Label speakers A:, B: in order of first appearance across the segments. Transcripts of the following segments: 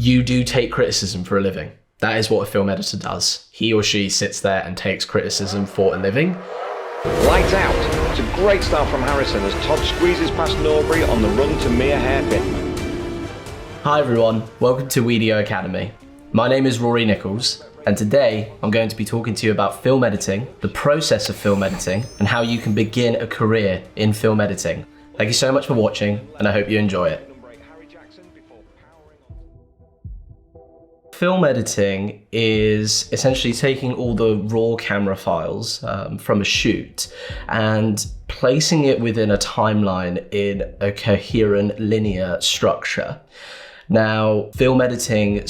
A: you do take criticism for a living. That is what a film editor does. He or she sits there and takes criticism for a living.
B: Lights out. It's a great start from Harrison as Todd squeezes past Norbury on the run to mere hairpin.
A: Hi everyone, welcome to Wedio Academy. My name is Rory Nichols, and today I'm going to be talking to you about film editing, the process of film editing, and how you can begin a career in film editing. Thank you so much for watching, and I hope you enjoy it. Film editing is essentially taking all the raw camera files from a shoot and placing it within a timeline in a coherent linear structure. Now, film editing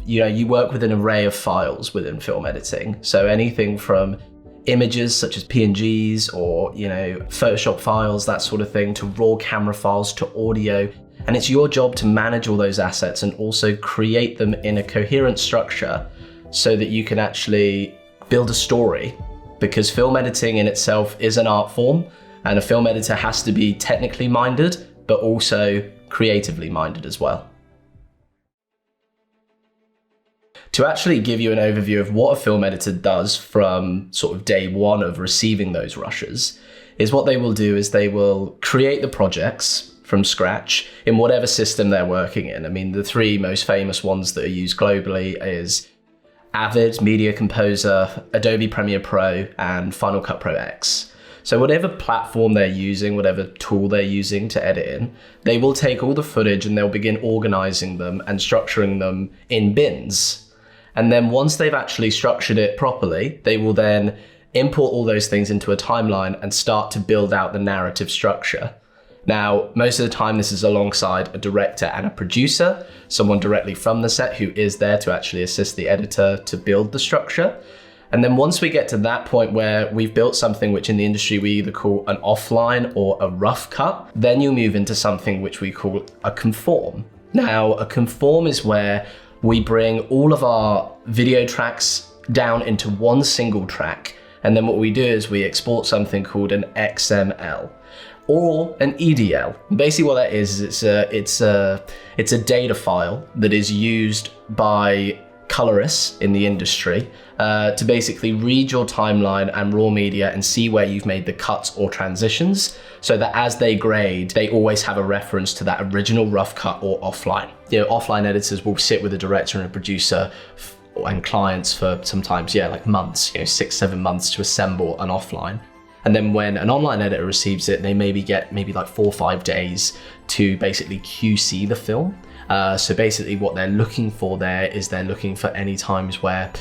A: you work with an array of files within film editing. So anything from images such as PNGs or, Photoshop files, that sort of thing, to raw camera files, to audio. And it's your job to manage all those assets and also create them in a coherent structure so that you can actually build a story. Because film editing in itself is an art form, and a film editor has to be technically minded, but also creatively minded as well. To actually give you an overview of what a film editor does from sort of day one of receiving those rushes, is what they will do is they will create the projects from scratch in whatever system they're working in. I mean, the three most famous ones that are used globally is Avid, Media Composer, Adobe Premiere Pro, and Final Cut Pro X. So whatever platform they're using, whatever tool they're using to edit in, they will take all the footage and they'll begin organizing them and structuring them in bins. And then once they've actually structured it properly, they will then import all those things into a timeline and start to build out the narrative structure. Now, most of the time this is alongside a director and a producer, someone directly from the set who is there to actually assist the editor to build the structure. And then once we get to that point where we've built something which in the industry we either call an offline or a rough cut, then you move into something which we call a conform. Now, a conform is where we bring all of our video tracks down into one single track. And then what we do is we export something called an XML. Or an EDL. Basically what that is it's a data file that is used by colorists in the industry to basically read your timeline and raw media and see where you've made the cuts or transitions, so that as they grade, they always have a reference to that original rough cut or offline. Offline editors will sit with a director and a producer and clients for sometimes, like months, 6-7 months to assemble an offline. And then when an online editor receives it, they get like 4 or 5 days to basically QC the film. So basically what they're looking for there is they're looking for any times where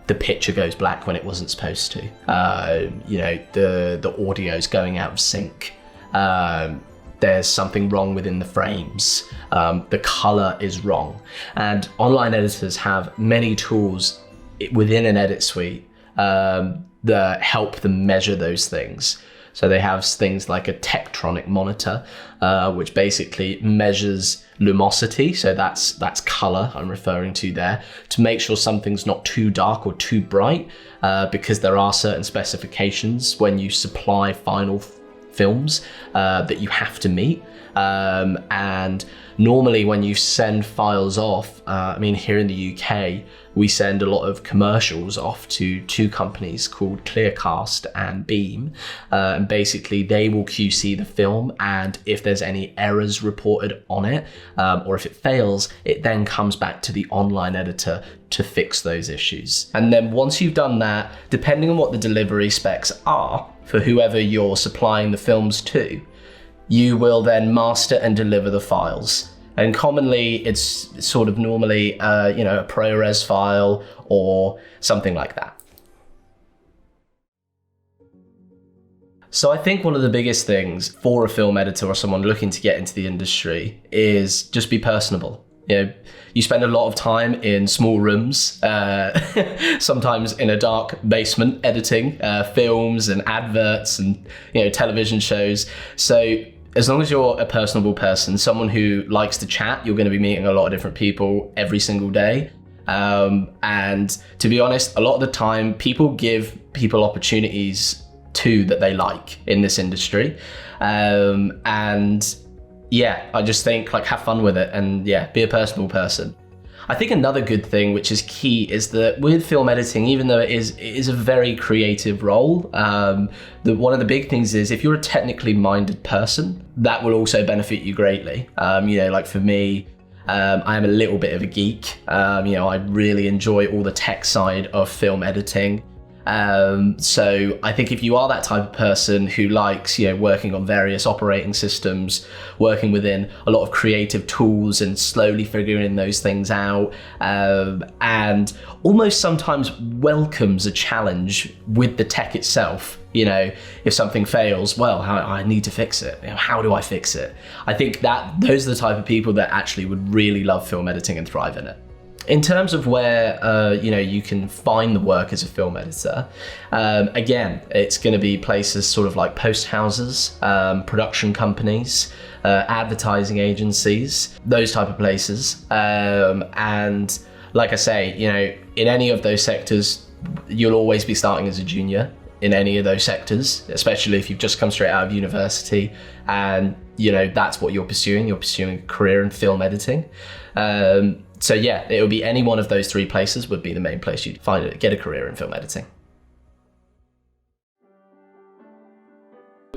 A: the picture goes black when it wasn't supposed to. The audio's going out of sync. There's something wrong within the frames. The color is wrong. And online editors have many tools within an edit suite that help them measure those things. So they have things like a Tektronic monitor, which basically measures lumosity. So that's color I'm referring to there, to make sure something's not too dark or too bright, because there are certain specifications when you supply final films that you have to meet. And normally when you send files off, here in the UK, we send a lot of commercials off to two companies called Clearcast and Beam. And basically they will QC the film, and if there's any errors reported on it, or if it fails, it then comes back to the online editor to fix those issues. And then once you've done that, depending on what the delivery specs are for whoever you're supplying the films to, you will then master and deliver the files. And commonly it's sort of normally a ProRes file or something like that. So I think one of the biggest things for a film editor or someone looking to get into the industry is just be personable. You spend a lot of time in small rooms, sometimes in a dark basement editing films and adverts and television shows. So as long as you're a personable person, someone who likes to chat, you're going to be meeting a lot of different people every single day. And to be honest, a lot of the time people give people opportunities too that they like in this industry. And yeah, I just think have fun with it and be a personable person. I think another good thing, which is key, is that with film editing, even though it is a very creative role, one of the big things is if you're a technically minded person, that will also benefit you greatly. Like for me, I am a little bit of a geek. I really enjoy all the tech side of film editing. So I think if you are that type of person who likes, working on various operating systems, working within a lot of creative tools and slowly figuring those things out, and almost sometimes welcomes a challenge with the tech itself. If something fails, well, I need to fix it. How do I fix it? I think that those are the type of people that actually would really love film editing and thrive in it. In terms of where you can find the work as a film editor, again, it's going to be places sort of like post houses, production companies, advertising agencies, those type of places. And like I say, in any of those sectors, you'll always be starting as a junior in any of those sectors, especially if you've just come straight out of university and that's what you're pursuing. You're pursuing a career in film editing. So yeah, it would be any one of those three places would be the main place you'd find it, get a career in film editing.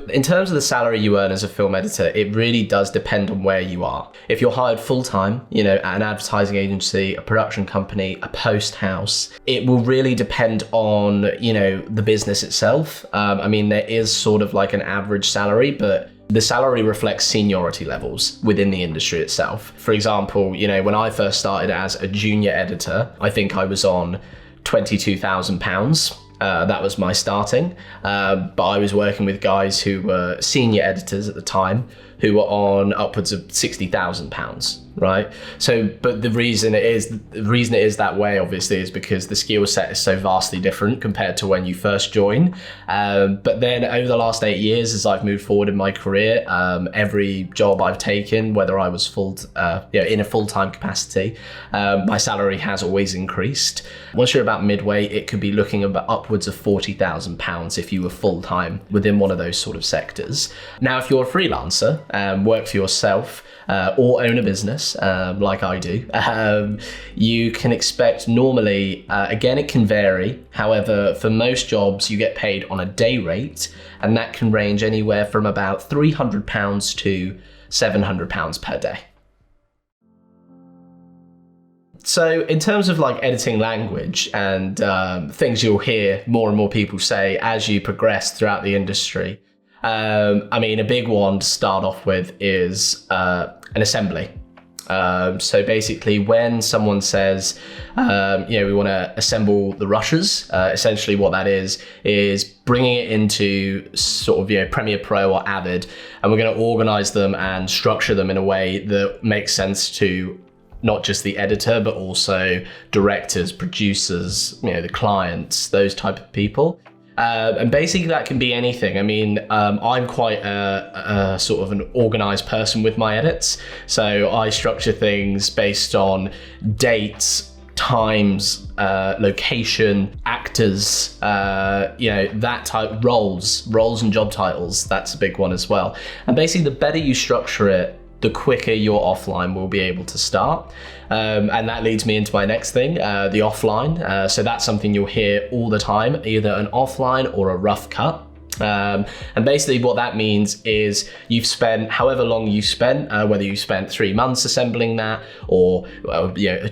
A: In terms of the salary you earn as a film editor, it really does depend on where you are. If you're hired full-time, at an advertising agency, a production company, a post house, it will really depend on, the business itself. There is sort of like an average salary, but the salary reflects seniority levels within the industry itself. For example, when I first started as a junior editor, I think I was on £22,000. That was my starting, but I was working with guys who were senior editors at the time who were on upwards of £60,000, right? So, but the reason it is that way, obviously, is because the skill set is so vastly different compared to when you first join. But then over the last 8 years, as I've moved forward in my career, every job I've taken, whether I was in a full-time capacity, my salary has always increased. Once you're about midway, it could be looking about upwards of £40,000 if you were full-time within one of those sort of sectors. Now, if you're a freelancer, work for yourself, or own a business, like I do, you can expect normally, again, it can vary. However, for most jobs, you get paid on a day rate, and that can range anywhere from about £300 to £700 per day. So in terms of like editing language and things you'll hear more and more people say as you progress throughout the industry, a big one to start off with is an assembly. So basically when someone says, we want to assemble the rushes, essentially what that is bringing it into sort of, Premiere Pro or Avid, and we're going to organize them and structure them in a way that makes sense to not just the editor, but also directors, producers, the clients, those type of people. And basically that can be anything. I'm quite a sort of an organized person with my edits. So I structure things based on dates, times, location, actors, that type, roles and job titles. That's a big one as well. And basically the better you structure it, the quicker your offline will be able to start. And that leads me into my next thing, the offline. So that's something you'll hear all the time, either an offline or a rough cut. And basically what that means is you've spent however long you spent, whether you spent 3 months assembling that or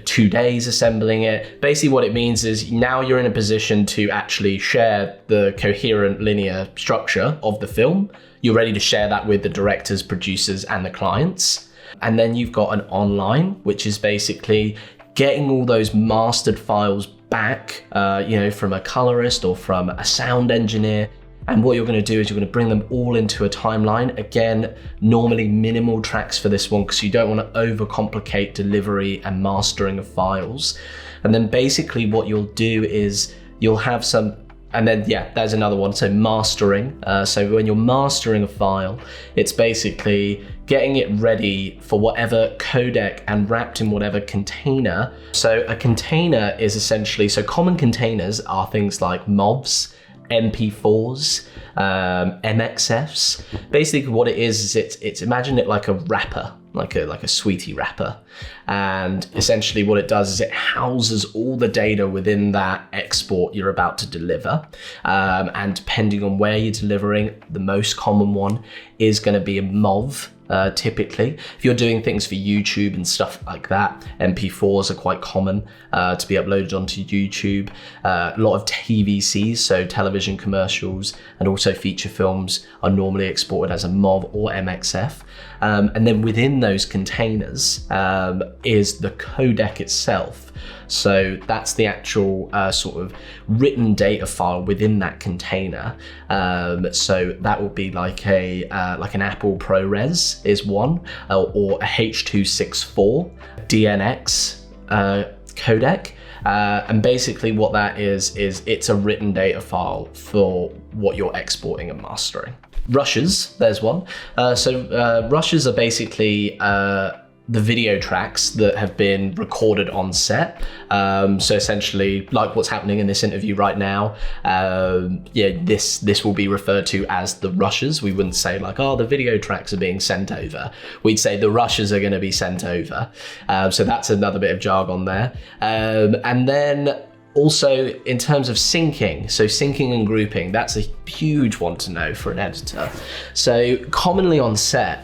A: 2 days assembling it. Basically what it means is now you're in a position to actually share the coherent linear structure of the film. You're ready to share that with the directors, producers, and the clients. And then you've got an online, which is basically getting all those mastered files back, from a colorist or from a sound engineer. And what you're going to do is you're going to bring them all into a timeline. Again, normally minimal tracks for this one because you don't want to overcomplicate delivery and mastering of files. And then basically what you'll do is you'll have some. And then, there's another one. So mastering. So when you're mastering a file, it's basically getting it ready for whatever codec and wrapped in whatever container. So a container is essentially, so common containers are things like MOVs, MP4s, MXFs. Basically what it is it's imagine it like a wrapper, like a sweetie wrapper. And essentially what it does is it houses all the data within that export you're about to deliver. And depending on where you're delivering, the most common one is going to be a MOV. Typically, if you're doing things for YouTube and stuff like that, MP4s are quite common to be uploaded onto YouTube. A lot of TVCs, so television commercials, and also feature films are normally exported as a MOV or MXF. And then within those containers is the codec itself. So that's the actual sort of written data file within that container. So that would be like an Apple ProRes is one, or a H.264 DNX codec. And basically what that is it's a written data file for what you're exporting and mastering. Rushes, there's one. Rushes are basically the video tracks that have been recorded on set. So essentially, like what's happening in this interview right now, this will be referred to as the rushes. We wouldn't say like, oh, the video tracks are being sent over. We'd say the rushes are going to be sent over. So that's another bit of jargon there. And then also, in terms of syncing, so syncing and grouping, that's a huge one to know for an editor. So commonly on set,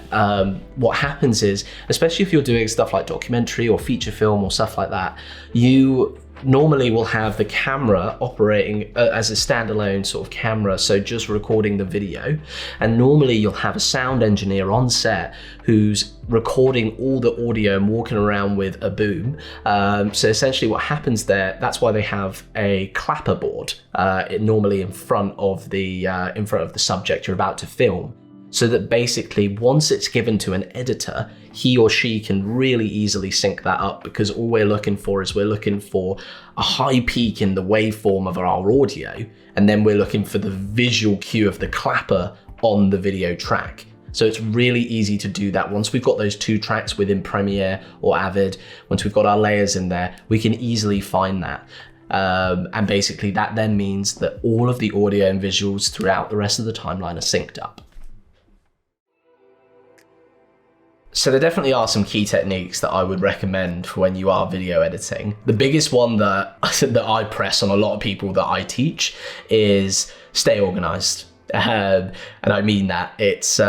A: what happens is, especially if you're doing stuff like documentary or feature film or stuff like that, you normally will have the camera operating as a standalone sort of camera, so just recording the video. And normally you'll have a sound engineer on set who's recording all the audio and walking around with a boom. So essentially what happens there, that's why they have a clapper board normally in front of the subject you're about to film. So that basically once it's given to an editor, he or she can really easily sync that up, because all we're looking for a high peak in the waveform of our audio, and then we're looking for the visual cue of the clapper on the video track. So it's really easy to do that. Once we've got those two tracks within Premiere or Avid, once we've got our layers in there, we can easily find that. And basically that then means that all of the audio and visuals throughout the rest of the timeline are synced up. So there definitely are some key techniques that I would recommend for when you are video editing. The biggest one that I press on a lot of people that I teach is stay organized. And I mean that. It's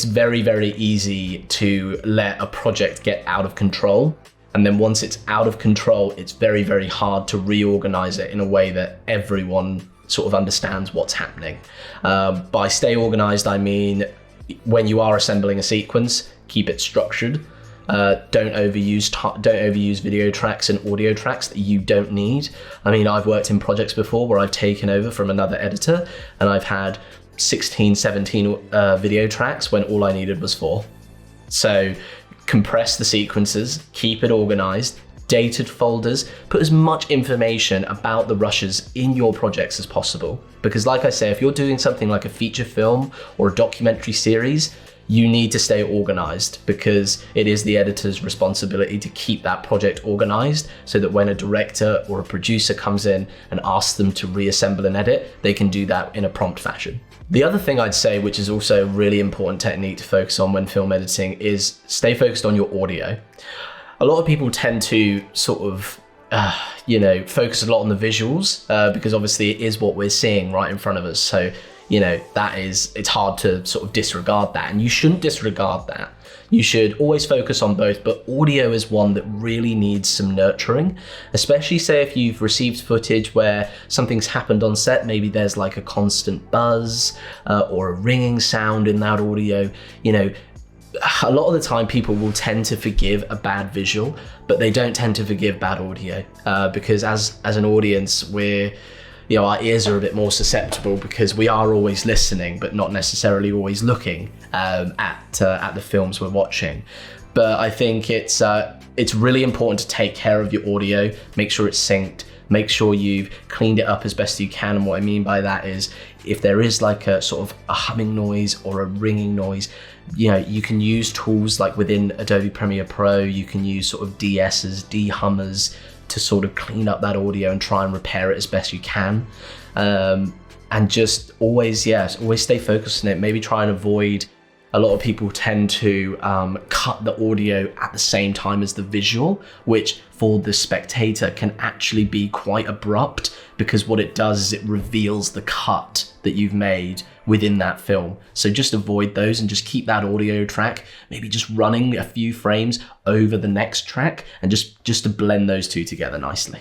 A: very, very easy to let a project get out of control. And then once it's out of control, it's very, very hard to reorganize it in a way that everyone sort of understands what's happening. By stay organized, I mean when you are assembling a sequence, keep it structured. Don't overuse video tracks and audio tracks that you don't need. I mean, I've worked in projects before where I've taken over from another editor and I've had 16, 17 video tracks when all I needed was 4. So compress the sequences, keep it organized, dated folders, put as much information about the rushes in your projects as possible. Because like I say, if you're doing something like a feature film or a documentary series, you need to stay organized, because it is the editor's responsibility to keep that project organized so that when a director or a producer comes in and asks them to reassemble and edit, they can do that in a prompt fashion. The other thing I'd say, which is also a really important technique to focus on when film editing, is stay focused on your audio. A lot of people tend to sort of focus a lot on the visuals because obviously it is what we're seeing right in front of us. So it's hard to sort of disregard that, and you shouldn't disregard that. You should always focus on both, but audio is one that really needs some nurturing, especially say if you've received footage where something's happened on set, maybe there's like a constant buzz or a ringing sound in that audio. A lot of the time people will tend to forgive a bad visual, but they don't tend to forgive bad audio because as an audience, our ears are a bit more susceptible because we are always listening, but not necessarily always looking at the films we're watching. But I think it's really important to take care of your audio, make sure it's synced, make sure you've cleaned it up as best you can. And what I mean by that is if there is like a sort of a humming noise or a ringing noise, you can use tools like within Adobe Premiere Pro, you can use sort of de-essers, de-hummers to sort of clean up that audio and try and repair it as best you can. And just always stay focused on it. Maybe try and avoid a lot of people tend to cut the audio at the same time as the visual, which for the spectator can actually be quite abrupt, because what it does is it reveals the cut that you've made within that film. So just avoid those and just keep that audio track maybe just running a few frames over the next track, and just to blend those two together nicely.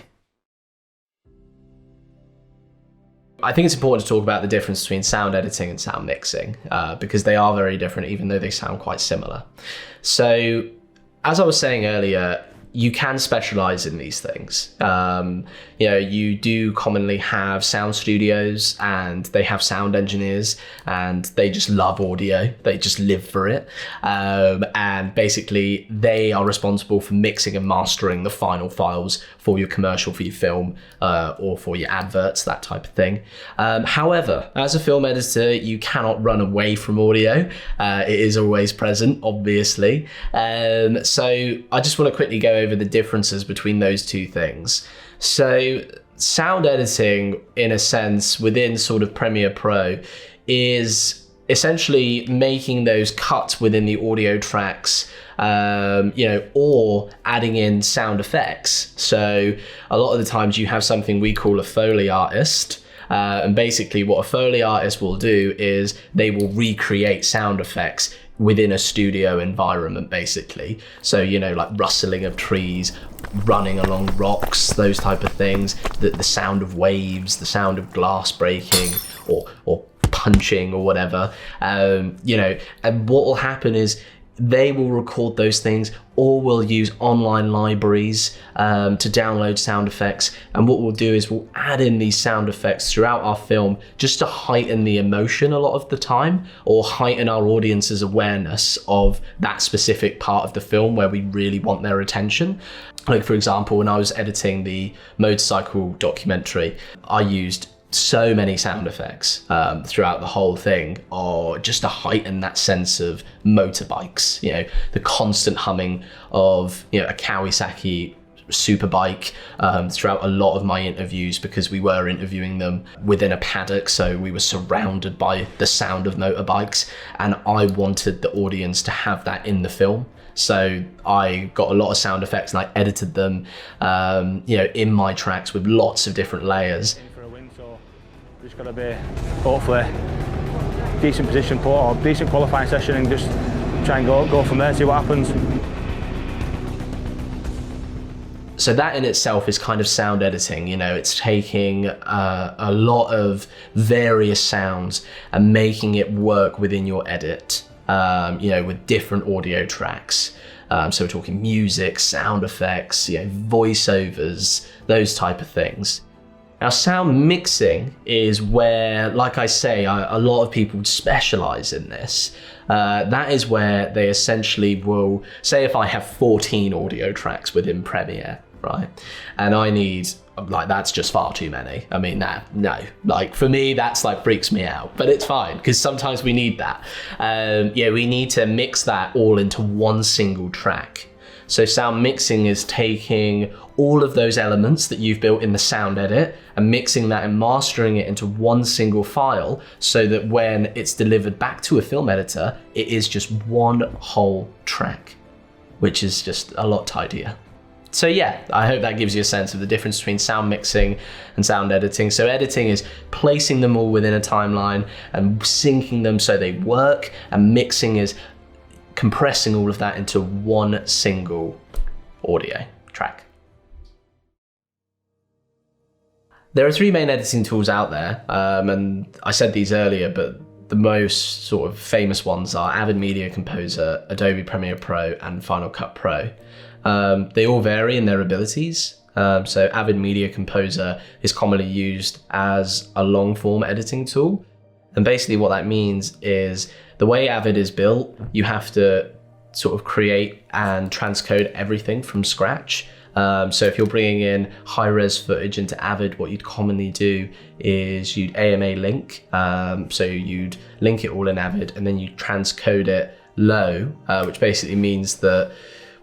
A: I think it's important to talk about the difference between sound editing and sound mixing, because they are very different, even though they sound quite similar. So, as I was saying earlier, you can specialize in these things. You do commonly have sound studios, and they have sound engineers, and they just love audio. They just live for it. And basically they are responsible for mixing and mastering the final files for your commercial, for your film, or for your adverts, that type of thing. However, as a film editor, you cannot run away from audio. It is always present, obviously. So I just want to quickly go over the differences between those two things. So sound editing, in a sense, within sort of Premiere Pro, is essentially making those cuts within the audio tracks, or adding in sound effects. So a lot of the times you have something we call a Foley artist. And basically what a Foley artist will do is they will recreate sound effects within a studio environment, basically. So, like rustling of trees, running along rocks, those type of things, the sound of waves, the sound of glass breaking or punching or whatever, and what will happen is they will record those things, or we'll use online libraries to download sound effects. And what we'll do is we'll add in these sound effects throughout our film just to heighten the emotion a lot of the time, or heighten our audience's awareness of that specific part of the film where we really want their attention. Like, for example, when I was editing the motorcycle documentary, I used so many sound effects throughout the whole thing, or just to heighten that sense of motorbikes, the constant humming of a Kawasaki superbike throughout a lot of my interviews, because we were interviewing them within a paddock, so we were surrounded by the sound of motorbikes, and I wanted the audience to have that in the film. So I got a lot of sound effects and I edited them in my tracks with lots of different layers.
C: Just got to be, hopefully, decent position put or decent qualifying session, and just try and go from there, see what happens.
A: So that in itself is kind of sound editing. It's taking a lot of various sounds and making it work within your edit, with different audio tracks. So we're talking music, sound effects, voiceovers, those type of things. Now, sound mixing is where, like I say, a lot of people specialize in this. That is where they essentially will say, if I have 14 audio tracks within Premiere, right? And I need, that's just far too many. I mean, no. For me, that's freaks me out, but it's fine, because sometimes we need that. We need to mix that all into one single track. So sound mixing is taking all of those elements that you've built in the sound edit and mixing that and mastering it into one single file, so that when it's delivered back to a film editor, it is just one whole track, which is just a lot tidier. So yeah, I hope that gives you a sense of the difference between sound mixing and sound editing. So editing is placing them all within a timeline and syncing them so they work, and mixing is compressing all of that into one single audio track. There are three main editing tools out there, and I said these earlier, but the most sort of famous ones are Avid Media Composer, Adobe Premiere Pro, and Final Cut Pro. They all vary in their abilities. So Avid Media Composer is commonly used as a long form editing tool. And basically what that means is, the way Avid is built, you have to sort of create and transcode everything from scratch. So if you're bringing in high-res footage into Avid, what you'd commonly do is you'd AMA link. So you'd link it all in Avid, and then you transcode it low, which basically means that,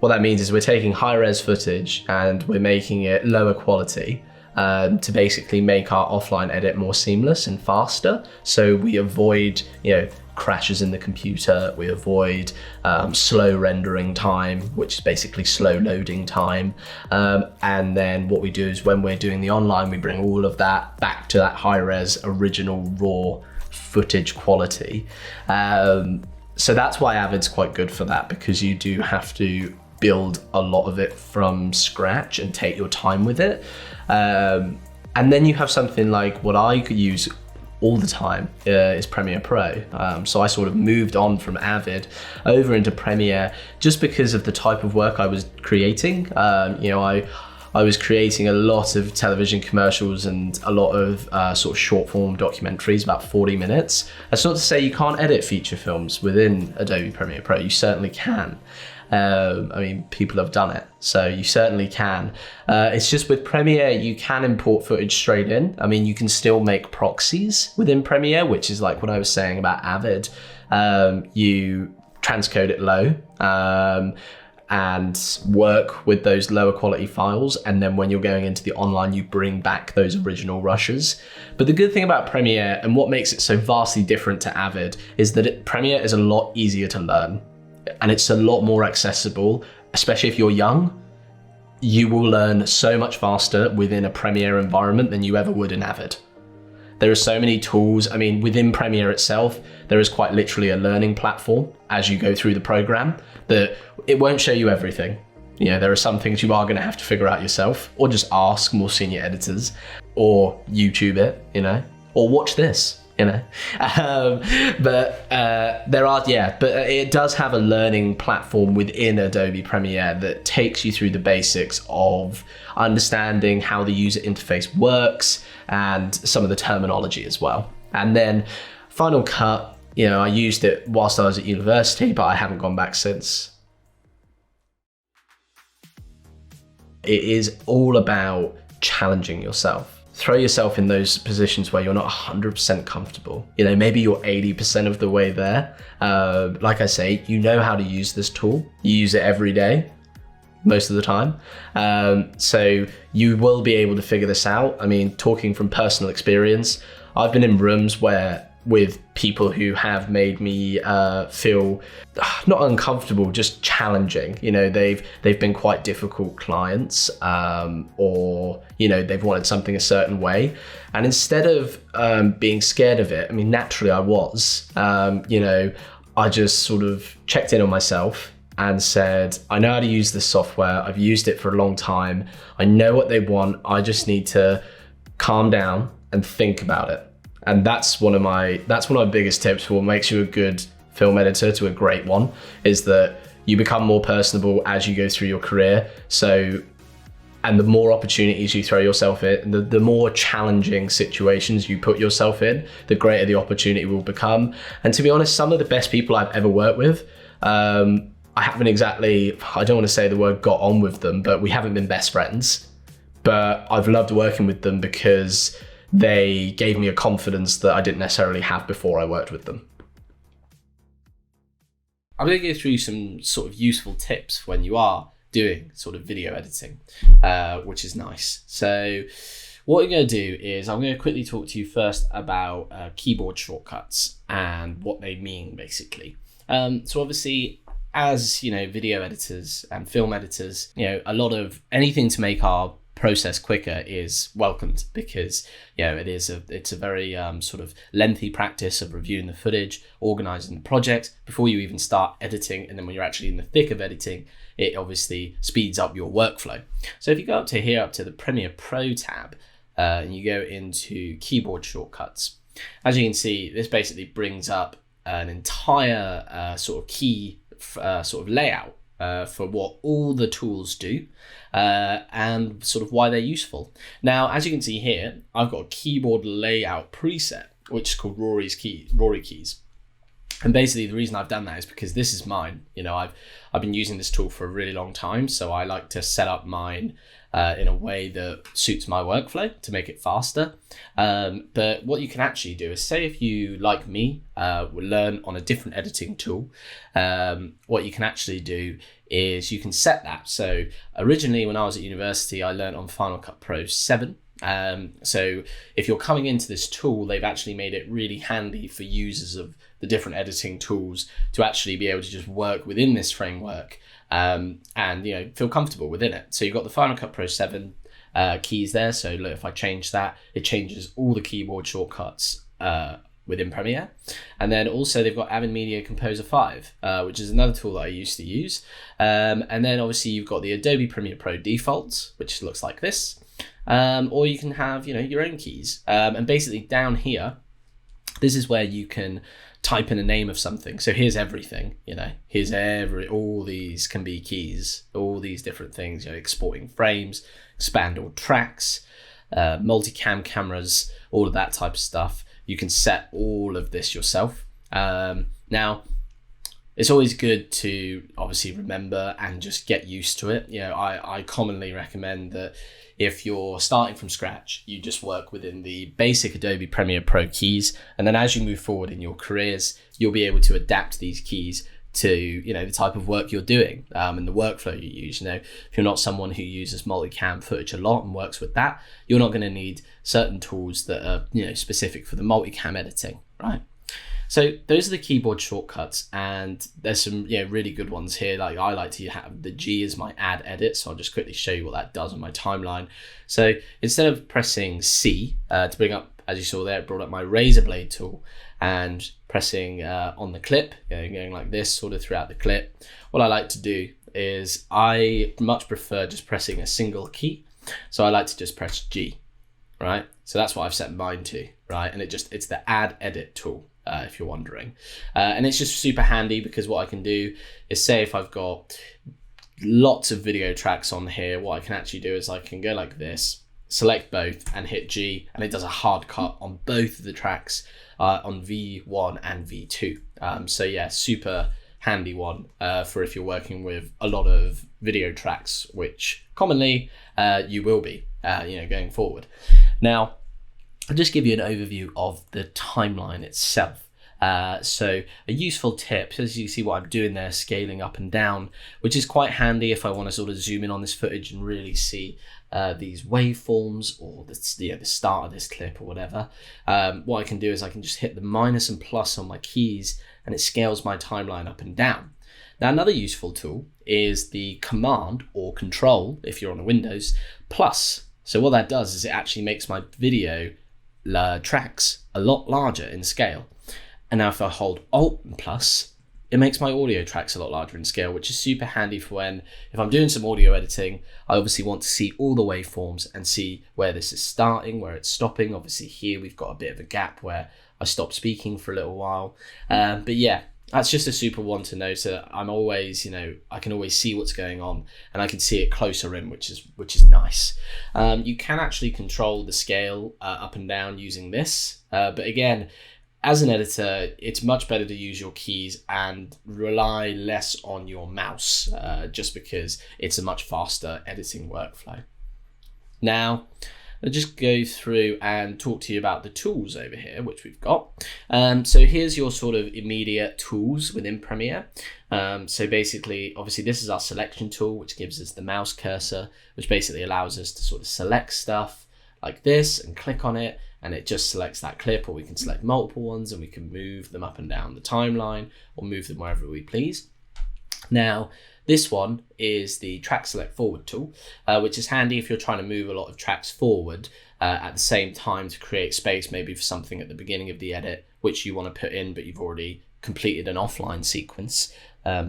A: what that means is we're taking high-res footage and we're making it lower quality, to basically make our offline edit more seamless and faster. So we avoid, crashes in the computer, we avoid slow rendering time, which is basically slow loading time. And then what we do is when we're doing the online, we bring all of that back to that high-res original raw footage quality. So that's why Avid's quite good for that, because you do have to build a lot of it from scratch and take your time with it. And then you have something like what I could use all the time is Premiere Pro. So I sort of moved on from Avid over into Premiere just because of the type of work I was creating. I was creating a lot of television commercials and a lot of sort of short form documentaries, about 40 minutes. That's not to say you can't edit feature films within Adobe Premiere Pro, you certainly can. I mean, people have done it, so you certainly can. It's just with Premiere, you can import footage straight in. I mean, you can still make proxies within Premiere, which is like what I was saying about Avid. You transcode it low and work with those lower quality files. And then when you're going into the online, you bring back those original rushes. But the good thing about Premiere and what makes it so vastly different to Avid is that Premiere is a lot easier to learn. And it's a lot more accessible, especially if you're young. You will learn so much faster within a Premiere environment than you ever would in Avid. There are so many tools. I mean, within Premiere itself, there is quite literally a learning platform as you go through the program that it won't show you everything. You know, there are some things you are going to have to figure out yourself, or just ask more senior editors, or YouTube it, you know, or watch this. You know, but it does have a learning platform within Adobe Premiere that takes you through the basics of understanding how the user interface works and some of the terminology as well. And then Final Cut, you know, I used it whilst I was at university, but I haven't gone back since. It is all about challenging yourself. Throw yourself in those positions where you're not 100% comfortable. You know, maybe you're 80% of the way there. Like I say, you know how to use this tool. You use it every day, most of the time. So you will be able to figure this out. I mean, talking from personal experience, I've been in rooms with people who have made me feel not uncomfortable, just challenging. You know, they've been quite difficult clients, or you know, they've wanted something a certain way, and instead of being scared of it, I mean, naturally I was. You know, I just sort of checked in on myself and said, I know how to use this software. I've used it for a long time. I know what they want. I just need to calm down and think about it. And that's one of my biggest tips for what makes you a good film editor to a great one, is that you become more personable as you go through your career. So, and the more opportunities you throw yourself in, the more challenging situations you put yourself in, the greater the opportunity will become. And to be honest, some of the best people I've ever worked with, I haven't exactly, I don't want to say the word got on with them, but we haven't been best friends. But I've loved working with them because they gave me a confidence that I didn't necessarily have before I worked with them. I'm going to go through some sort of useful tips when you are doing sort of video editing, which is nice. So what I'm going to do is I'm going to quickly talk to you first about keyboard shortcuts and what they mean, basically. So obviously, as you know, video editors and film editors, you know, a lot of anything to make our process quicker is welcomed, because you know it's a very sort of lengthy practice of reviewing the footage, organizing the project before you even start editing, and then when you're actually in the thick of editing, it obviously speeds up your workflow. So if you go up to here, up to the Premiere Pro tab, and you go into keyboard shortcuts, as you can see, this basically brings up an entire sort of key sort of layout for what all the tools do, and sort of why they're useful. Now, as you can see here, I've got a keyboard layout preset, which is called Rory keys. And basically the reason I've done that is because this is mine. You know, I've been using this tool for a really long time, so I like to set up mine in a way that suits my workflow to make it faster. But what you can actually do is, say if you, like me, will learn on a different editing tool, what you can actually do is you can set that. So originally when I was at university, I learned on Final Cut Pro 7. So if you're coming into this tool, they've actually made it really handy for users of the different editing tools to actually be able to just work within this framework and feel comfortable within it. So you've got the Final Cut Pro 7 keys there. So look, if I change that, it changes all the keyboard shortcuts within Premiere. And then also they've got Avid Media Composer 5, which is another tool that I used to use. And then obviously you've got the Adobe Premiere Pro defaults, which looks like this. Or you can have, your own keys. And basically down here, this is where you can type in a name of something. So here's everything, here's all these can be keys, all these different things, exporting frames, expand all tracks, multicam cameras, all of that type of stuff. You can set all of this yourself. Now, it's always good to obviously remember and just get used to it. I commonly recommend that if you're starting from scratch, you just work within the basic Adobe Premiere Pro keys. And then as you move forward in your careers, you'll be able to adapt these keys to, the type of work you're doing and the workflow you use. If you're not someone who uses multicam footage a lot and works with that, you're not going to need certain tools that are, specific for the multicam editing, right? So those are the keyboard shortcuts, and there's some really good ones here. Like I like to have the G as my add edit, so I'll just quickly show you what that does on my timeline. So instead of pressing C to bring up, as you saw there, it brought up my razor blade tool, and pressing on the clip, going like this sort of throughout the clip. What I like to do is I much prefer just pressing a single key. So I like to just press G, right? So that's what I've set mine to, right? And it's the add edit tool. If you're wondering. And it's just super handy because what I can do is, say if I've got lots of video tracks on here, what I can actually do is I can go like this, select both and hit G, and it does a hard cut on both of the tracks on V1 and V2. So yeah, super handy one for if you're working with a lot of video tracks, which commonly you will be, going forward. Now, I'll just give you an overview of the timeline itself. So a useful tip, as you see what I'm doing there, scaling up and down, which is quite handy if I want to sort of zoom in on this footage and really see these waveforms or the start of this clip or whatever. What I can do is I can just hit the minus and plus on my keys, and it scales my timeline up and down. Now, another useful tool is the Command or Control, if you're on a Windows, plus. So what that does is it actually makes my video tracks a lot larger in scale. And now if I hold Alt and plus, it makes my audio tracks a lot larger in scale, which is super handy for if I'm doing some audio editing, I obviously want to see all the waveforms and see where this is starting, where it's stopping. Obviously here we've got a bit of a gap where I stopped speaking for a little while. But yeah, that's just a super one to know. So I'm always, I can always see what's going on, and I can see it closer in, which is nice. You can actually control the scale up and down using this. But again, as an editor, it's much better to use your keys and rely less on your mouse, just because it's a much faster editing workflow. Now, I'll just go through and talk to you about the tools over here, which we've got. So here's your sort of immediate tools within Premiere. So basically, obviously this is our selection tool, which gives us the mouse cursor, which basically allows us to sort of select stuff like this and click on it, and it just selects that clip, or we can select multiple ones and we can move them up and down the timeline or move them wherever we please. Now, this one is the track select forward tool, which is handy if you're trying to move a lot of tracks forward at the same time to create space, maybe for something at the beginning of the edit, which you want to put in, but you've already completed an offline sequence.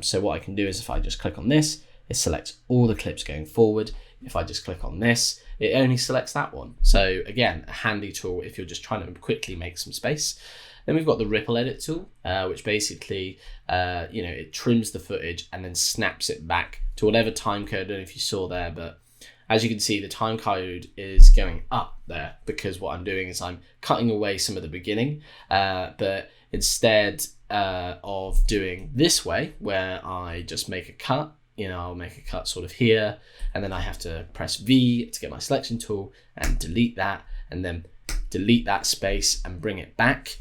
A: So what I can do is if I just click on this, it selects all the clips going forward. If I just click on this, it only selects that one. So again, a handy tool if you're just trying to quickly make some space. Then we've got the ripple edit tool, which basically, it trims the footage and then snaps it back to whatever time code. I don't know if you saw there, but as you can see, the time code is going up there because what I'm doing is I'm cutting away some of the beginning, but instead of doing this way, where I just make a cut, I'll make a cut sort of here, and then I have to press V to get my selection tool and delete that, and then delete that space and bring it back.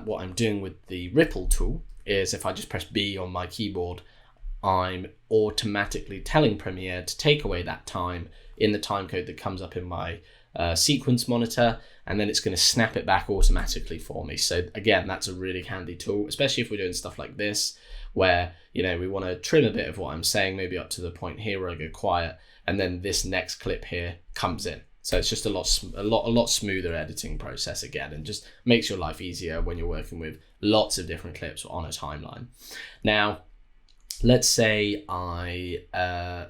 A: What I'm doing with the ripple tool is if I just press B on my keyboard, I'm automatically telling Premiere to take away that time in the time code that comes up in my sequence monitor, and then it's going to snap it back automatically for me. So again, that's a really handy tool, especially if we're doing stuff like this, where, you know, we want to trim a bit of what I'm saying, maybe up to the point here where I go quiet, and then this next clip here comes in. So it's just a lot smoother editing process again, and just makes your life easier when you're working with lots of different clips on a timeline. Now, let's say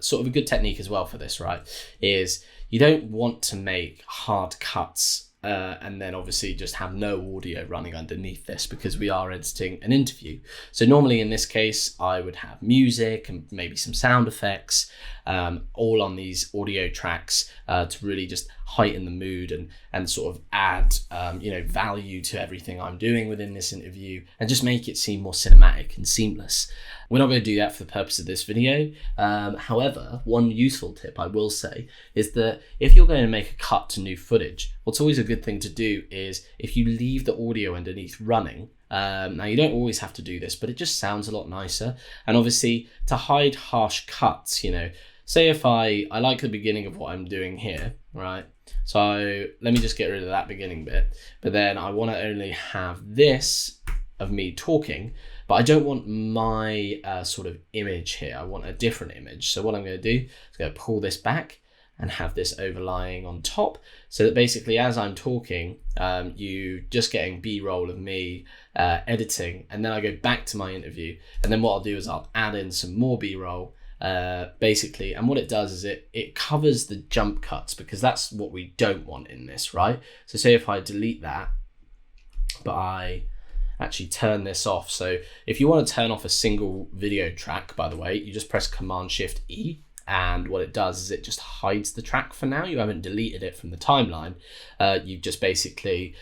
A: sort of a good technique as well for this, right, is you don't want to make hard cuts and then obviously just have no audio running underneath this, because we are editing an interview. So normally in this case, I would have music and maybe some sound effects, all on these audio tracks to really just heighten the mood and sort of add value to everything I'm doing within this interview, and just make it seem more cinematic and seamless. We're not going to do that for the purpose of this video. However, one useful tip I will say is that if you're going to make a cut to new footage, what's always a good thing to do is if you leave the audio underneath running. Now, you don't always have to do this, but it just sounds a lot nicer. And obviously, to hide harsh cuts, you know, say if I like the beginning of what I'm doing here, right? So let me just get rid of that beginning bit. But then I want to only have this of me talking, but I don't want my sort of image here. I want a different image. So what I'm going to do is going to pull this back and have this overlying on top, so that basically as I'm talking, you just getting B-roll of me editing, and then I go back to my interview, and then what I'll do is I'll add in some more B-roll basically, and what it does is it covers the jump cuts, because that's what we don't want in this, right? So say if I delete that, but I actually turn this off. So if you want to turn off a single video track, by the way, you just press Command-Shift-E, and what it does is it just hides the track for now. You haven't deleted it from the timeline. You've just basically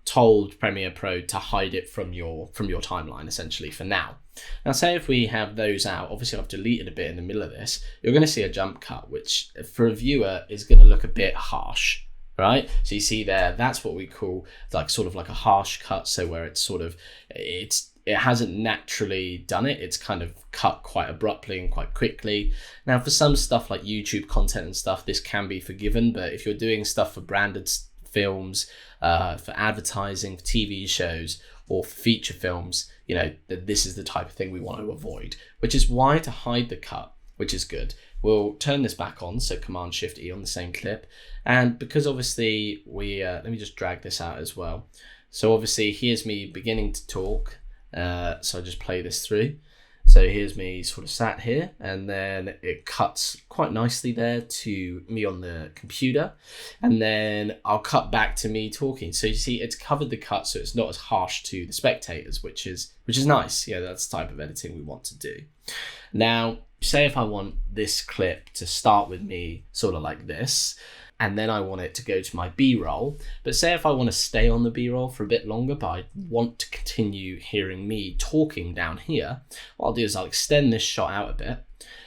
A: told Premiere Pro to hide it from your timeline, essentially, for now. Now, say if we have those out, obviously I've deleted a bit in the middle of this, you're going to see a jump cut, which for a viewer is going to look a bit harsh, right? So you see there, that's what we call like sort of like a harsh cut. So where it's sort of, it hasn't naturally done it. It's kind of cut quite abruptly and quite quickly. Now, for some stuff like YouTube content and stuff, this can be forgiven, but if you're doing stuff for branded films, for advertising, for TV shows, or for feature films, you know, this is the type of thing we want to avoid, which is why to hide the cut, which is good, we'll turn this back on, so Command-Shift-E on the same clip. And because obviously let me just drag this out as well. So obviously here's me beginning to talk. So I just play this through. So here's me sort of sat here, and then it cuts quite nicely there to me on the computer, and then I'll cut back to me talking. So you see it's covered the cut, so it's not as harsh to the spectators, which is nice. Yeah, that's the type of editing we want to do. Now, say if I want this clip to start with me sort of like this, and then I want it to go to my B-roll. But say if I want to stay on the B-roll for a bit longer, but I want to continue hearing me talking down here, what I'll do is I'll extend this shot out a bit.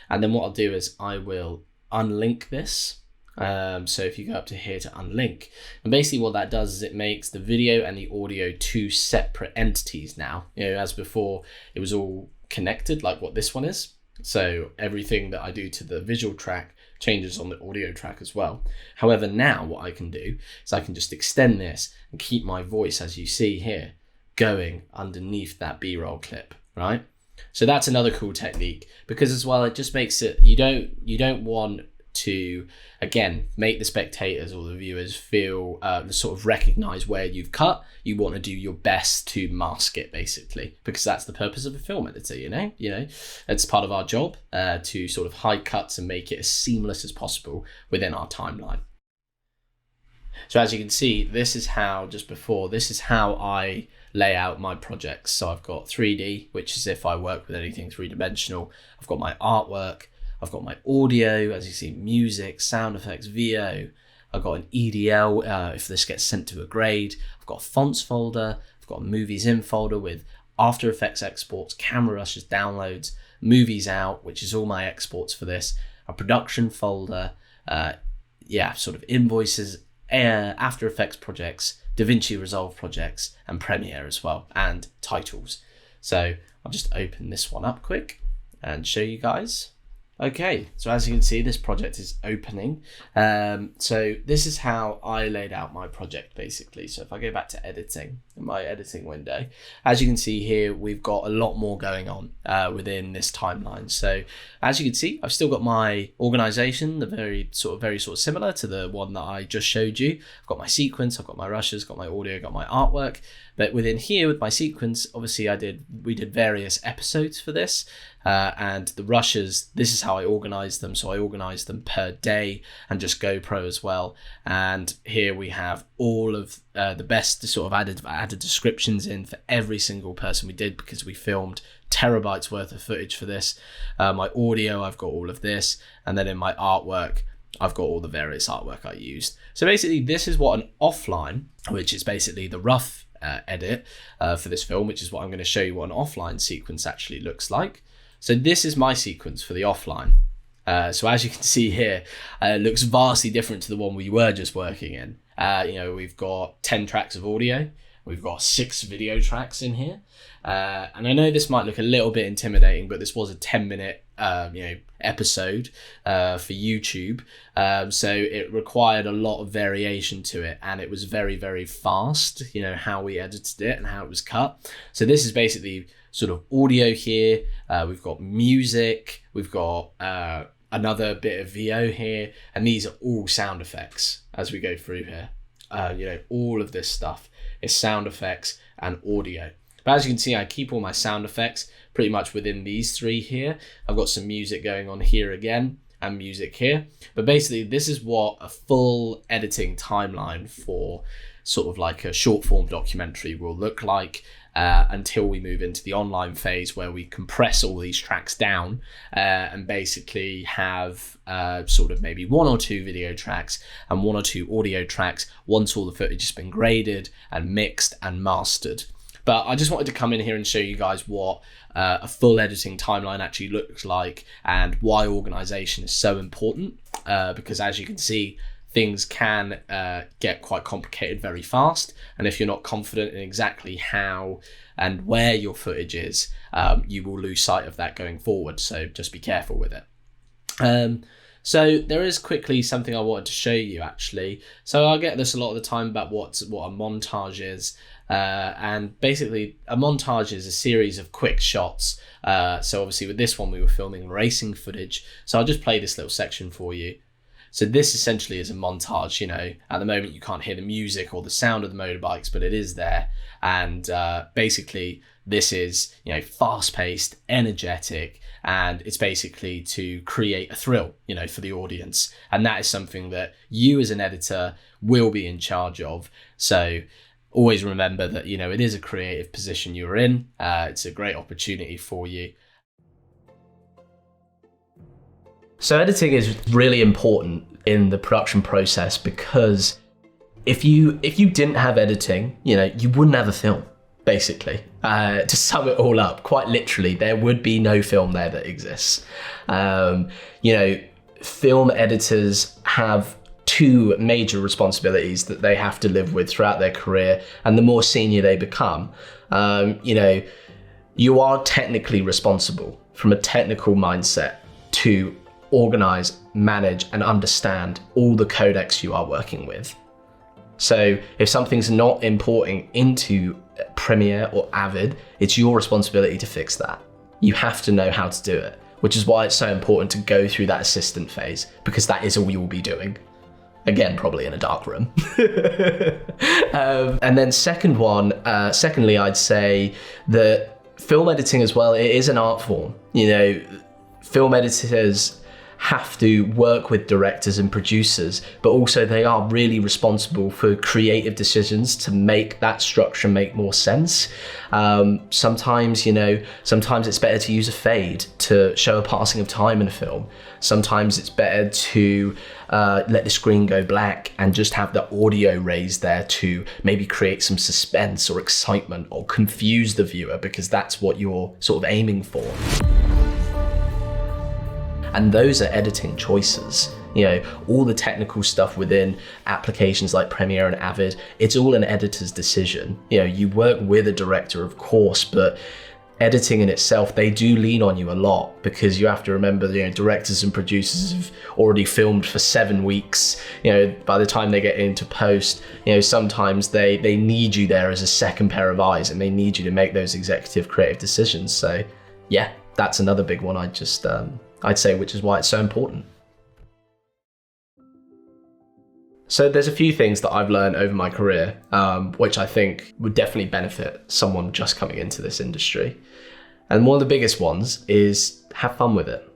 A: And then what I'll do is I will unlink this. So if you go up to here to unlink, and basically what that does is it makes the video and the audio two separate entities now. You know, as before, it was all connected like what this one is. So everything that I do to the visual track changes on the audio track as well. However, now what I can do is I can just extend this and keep my voice, as you see here, going underneath that B-roll clip, right? So that's another cool technique, because as well, it just makes it, you don't want to, again, make the spectators or the viewers feel sort of recognize where you've cut. You want to do your best to mask it, basically, because that's the purpose of a film editor. You know, it's part of our job to sort of hide cuts and make it as seamless as possible within our timeline. So as you can see, this is how I lay out my projects. So I've got 3D, which is if I work with anything three-dimensional. I've got my artwork. I've got my audio, as you see, music, sound effects, VO. I've got an EDL if this gets sent to a grade. I've got a fonts folder. I've got a movies in folder with After Effects exports, camera rushes, downloads, movies out, which is all my exports for this. A production folder, sort of invoices, After Effects projects, DaVinci Resolve projects, and Premiere as well, and titles. So I'll just open this one up quick and show you guys. Okay, so as you can see, this project is opening. So this is how I laid out my project, basically. So if I go back to editing, in my editing window, as you can see here, we've got a lot more going on within this timeline. So as you can see, I've still got my organization, the very sort of similar to the one that I just showed you. I've got my sequence, I've got my rushes, got my audio, got my artwork. But within here with my sequence, obviously we did various episodes for this. And the rushes, this is how I organize them. So I organize them per day and just GoPro as well. And here we have all of the best sort of added descriptions in for every single person we did, because we filmed terabytes worth of footage for this. My audio, I've got all of this. And then in my artwork, I've got all the various artwork I used. So basically this is what an offline, which is basically the rough edit for this film, which is what I'm going to show you what an offline sequence actually looks like. So this is my sequence for the offline. So as you can see here, it looks vastly different to the one we were just working in. We've got 10 tracks of audio. We've got 6 video tracks in here. And I know this might look a little bit intimidating, but this was a 10-minute episode for YouTube. So it required a lot of variation to it, and it was very, very fast, how we edited it and how it was cut. So this is basically sort of audio here. We've got music, we've got another bit of VO here, and these are all sound effects as we go through here. All of this stuff is sound effects and audio. But as you can see, I keep all my sound effects pretty much within these 3 here. I've got some music going on here again and music here. But basically, this is what a full editing timeline for sort of like a short form documentary will look like until we move into the online phase, where we compress all these tracks down and basically have sort of maybe 1 or 2 video tracks and 1 or 2 audio tracks once all the footage has been graded and mixed and mastered. But I just wanted to come in here and show you guys what a full editing timeline actually looks like and why organization is so important, because as you can see, things can get quite complicated very fast. And if you're not confident in exactly how and where your footage is, you will lose sight of that going forward. So just be careful with it. So there is quickly something I wanted to show you actually. So I get this a lot of the time about what a montage is. And basically a montage is a series of quick shots. So obviously with this one, we were filming racing footage. So I'll just play this little section for you. So this essentially is a montage, at the moment you can't hear the music or the sound of the motorbikes, but it is there. And basically this is, fast paced, energetic, and it's basically to create a thrill, for the audience. And that is something that you as an editor will be in charge of. So always remember that, it is a creative position you're in. It's a great opportunity for you. So editing is really important in the production process, because if you didn't have editing, you wouldn't have a film, basically. To sum it all up, quite literally, there would be no film there that exists. Film editors have 2 major responsibilities that they have to live with throughout their career, and the more senior they become, you are technically responsible from a technical mindset to organize, manage, and understand all the codecs you are working with. So if something's not importing into Premiere or Avid, it's your responsibility to fix that. You have to know how to do it, which is why it's so important to go through that assistant phase, because that is all you'll be doing. Again, probably in a dark room. And then secondly, I'd say that film editing as well, it is an art form. Film editors have to work with directors and producers, but also they are really responsible for creative decisions to make that structure make more sense. Sometimes it's better to use a fade to show a passing of time in a film. Sometimes it's better to let the screen go black and just have the audio raised there to maybe create some suspense or excitement or confuse the viewer, because that's what you're sort of aiming for. And those are editing choices. All the technical stuff within applications like Premiere and Avid, it's all an editor's decision. You work with a director, of course, but editing in itself, they do lean on you a lot, because you have to remember, directors and producers have already filmed for 7 weeks. By the time they get into post, sometimes they need you there as a second pair of eyes, and they need you to make those executive creative decisions. So yeah, that's another big one I'd say, which is why it's so important. So there's a few things that I've learned over my career, which I think would definitely benefit someone just coming into this industry. And one of the biggest ones is have fun with it.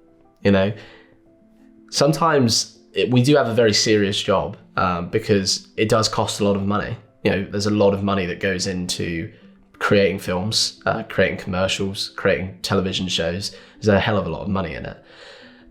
A: Sometimes we do have a very serious job, because it does cost a lot of money. There's a lot of money that goes into creating films, creating commercials, creating television shows. There's a hell of a lot of money in it.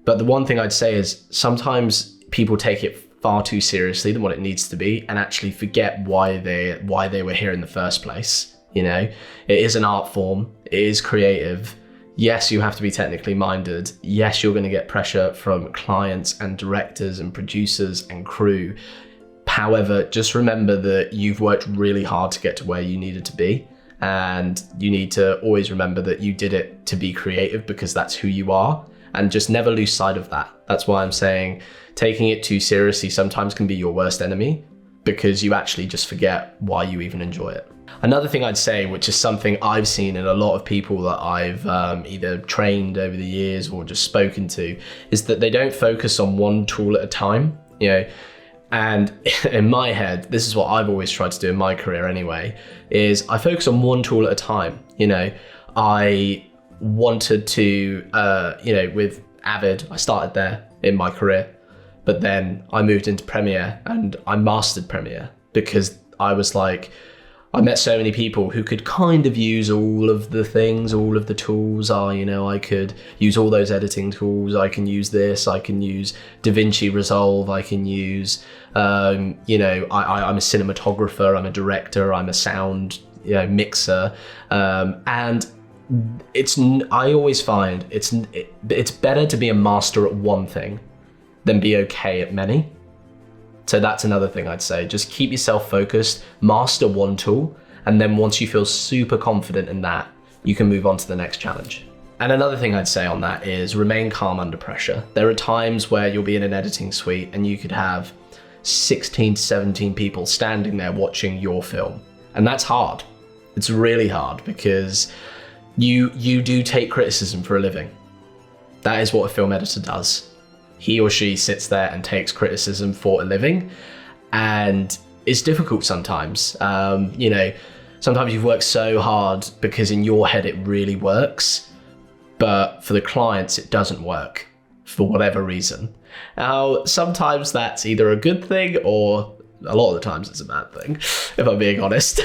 A: But the one thing I'd say is sometimes people take it far too seriously than what it needs to be, and actually forget why they were here in the first place. It is an art form, it is creative. Yes, you have to be technically minded. Yes, you're going to get pressure from clients and directors and producers and crew. However, just remember that you've worked really hard to get to where you needed to be, and you need to always remember that you did it to be creative, because that's who you are, and just never lose sight of that. That's why I'm saying taking it too seriously sometimes can be your worst enemy, because you actually just forget why you even enjoy it. Another thing I'd say, which is something I've seen in a lot of people that I've either trained over the years or just spoken to, is that they don't focus on one tool at a time. And in my head, this is what I've always tried to do in my career anyway, is I focus on one tool at a time. I wanted to, with Avid, I started there in my career, but then I moved into Premiere and I mastered Premiere, because I was like, I met so many people who could kind of use all of the things, all of the tools. I could use all those editing tools. I can use this. I can use DaVinci Resolve. I can use, I'm a cinematographer. I'm a director. I'm a sound, mixer. And I always find it's better to be a master at one thing than be okay at many. So that's another thing I'd say. Just keep yourself focused, master one tool, and then once you feel super confident in that, you can move on to the next challenge. And another thing I'd say on that is remain calm under pressure. There are times where you'll be in an editing suite and you could have 16 to 17 people standing there watching your film. And that's hard. It's really hard, because you do take criticism for a living. That is what a film editor does. He or she sits there and takes criticism for a living, and it's difficult sometimes. Sometimes you've worked so hard because in your head it really works, but for the clients it doesn't work for whatever reason. Now, sometimes that's either a good thing, or a lot of the times it's a bad thing, if I'm being honest.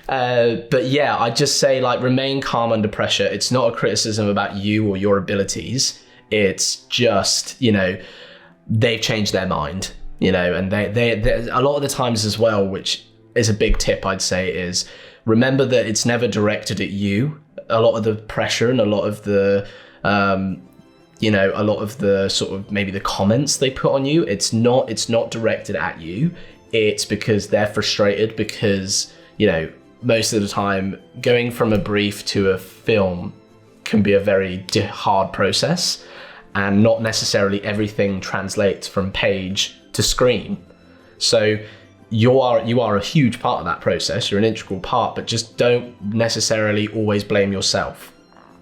A: But yeah, I just say, remain calm under pressure. It's not a criticism about you or your abilities. It's just, they've changed their mind, and they a lot of the times as well, which is a big tip I'd say, is remember that it's never directed at you. A lot of the pressure and a lot of the, a lot of the sort of maybe the comments they put on you, it's not directed at you. It's because they're frustrated, because, most of the time going from a brief to a film can be a very hard process, and not necessarily everything translates from page to screen. So you are a huge part of that process. You're an integral part, but just don't necessarily always blame yourself.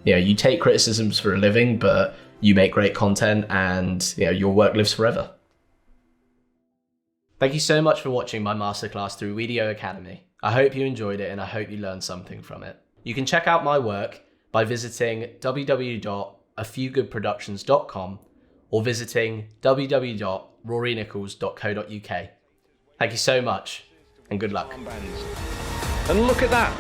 A: You take criticisms for a living, but you make great content, and your work lives forever. Thank you so much for watching my masterclass through Wedio Academy. I hope you enjoyed it, and I hope you learned something from it. You can check out my work by visiting www.afewgoodproductions.com or visiting www.rorynichols.co.uk. Thank you so much, and good luck.
B: And look at that!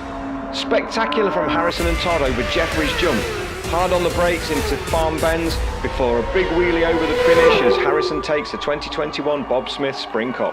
B: Spectacular from Harrison and Todd over Jeffrey's jump. Hard on the brakes into farm bends before a big wheelie over the finish as Harrison takes the 2021 Bob Smith Spring Cup.